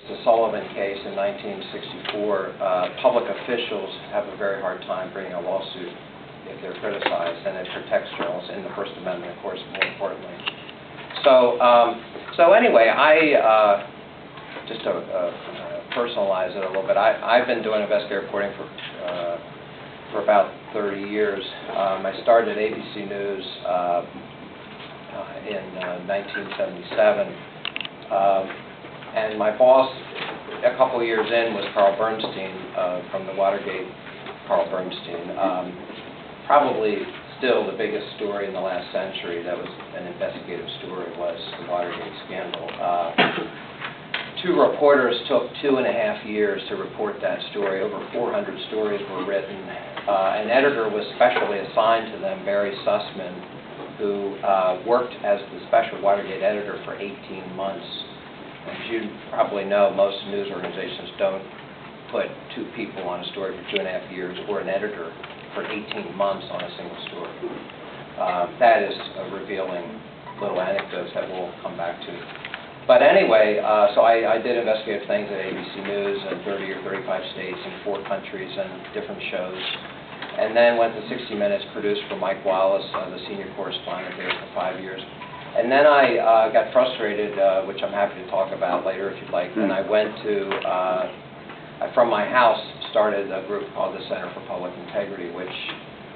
The Sullivan case in 1964, public officials have a very hard time bringing a lawsuit if they're criticized, and it protects journalists in the First Amendment, of course, more importantly. So anyway, just to personalize it a little bit, I've been doing investigative reporting for about 30 years. I started at ABC News in 1977. And my boss, a couple of years in, was Carl Bernstein from the Watergate. Carl Bernstein, probably still the biggest story in the last century that was an investigative story was the Watergate scandal. Two reporters took 2.5 years to report that story. Over 400 stories were written. An editor was specially assigned to them, Barry Sussman, who worked as the special Watergate editor for 18 months. As you probably know, most news organizations don't put two people on a story for 2.5 years or an editor for 18 months on a single story. That is a revealing little anecdotes that we'll come back to. But anyway, so I did investigative things at ABC News in 30 or 35 states in 4 countries and different shows. And then went to 60 Minutes, produced for Mike Wallace, the senior correspondent there for 5 years. And then I got frustrated, which I'm happy to talk about later if you'd like, and I went to, from my house, started a group called the Center for Public Integrity, which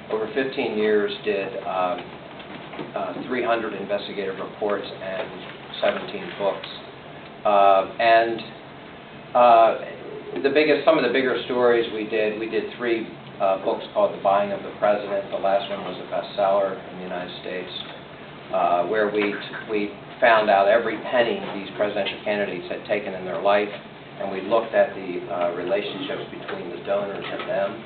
over 15 years did 300 investigative reports and 17 books. Some of the bigger stories we did 3 books called The Buying of the President. The last one was a bestseller in the United States. Where we found out every penny these presidential candidates had taken in their life, and we looked at the relationships between the donors and them.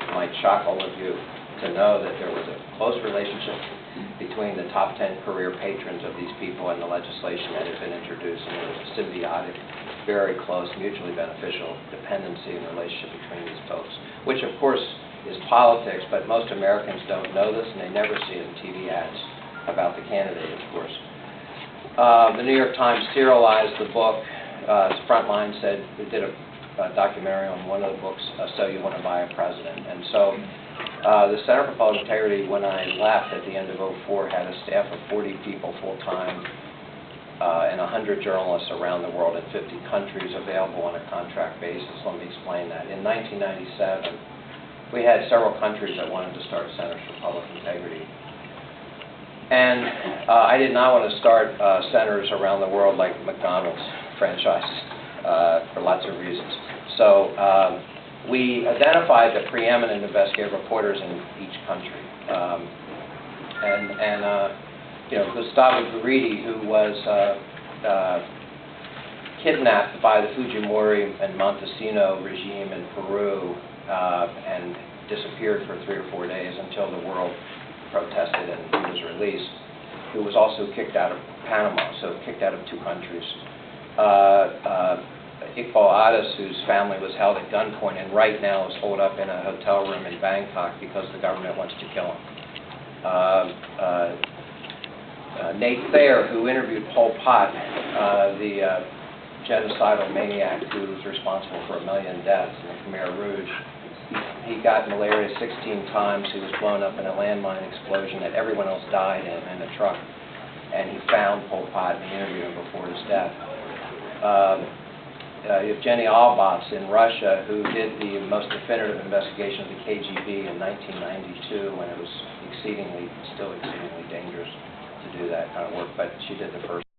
It might shock all of you to know that there was a close relationship between the top 10 career patrons of these people and the legislation that had been introduced, and there was a symbiotic, very close, mutually beneficial dependency and relationship between these folks, which of course is politics, but most Americans don't know this, and they never see it in TV ads about the candidate, of course. The New York Times serialized the book. Frontline said, we did a documentary on one of the books, So You Want to Buy a President. And so the Center for Public Integrity, when I left at the end of '04, had a staff of 40 people full-time and 100 journalists around the world in 50 countries available on a contract basis. Let me explain that. In 1997, we had several countries that wanted to start centers for public integrity. And I did not want to start centers around the world like McDonald's franchises for lots of reasons. So we identified the preeminent investigative reporters in each country. Gustavo Guridi, who was kidnapped by the Fujimori and Montesino regime in Peru and disappeared for 3 or 4 days until the world protested and he was released, who was also kicked out of Panama, so kicked out of 2 countries. Iqbal Adas, whose family was held at gunpoint and right now is holed up in a hotel room in Bangkok because the government wants to kill him. Nate Thayer, who interviewed Pol Pot, the genocidal maniac who was responsible for 1 million deaths in the Khmer Rouge. He got malaria 16 times. He was blown up in a landmine explosion that everyone else died in a truck. And he found Pol Pot and he interviewed him before his death. Evgeny Albats in Russia, who did the most definitive investigation of the KGB in 1992 when it was still exceedingly dangerous to do that kind of work, but she did the first.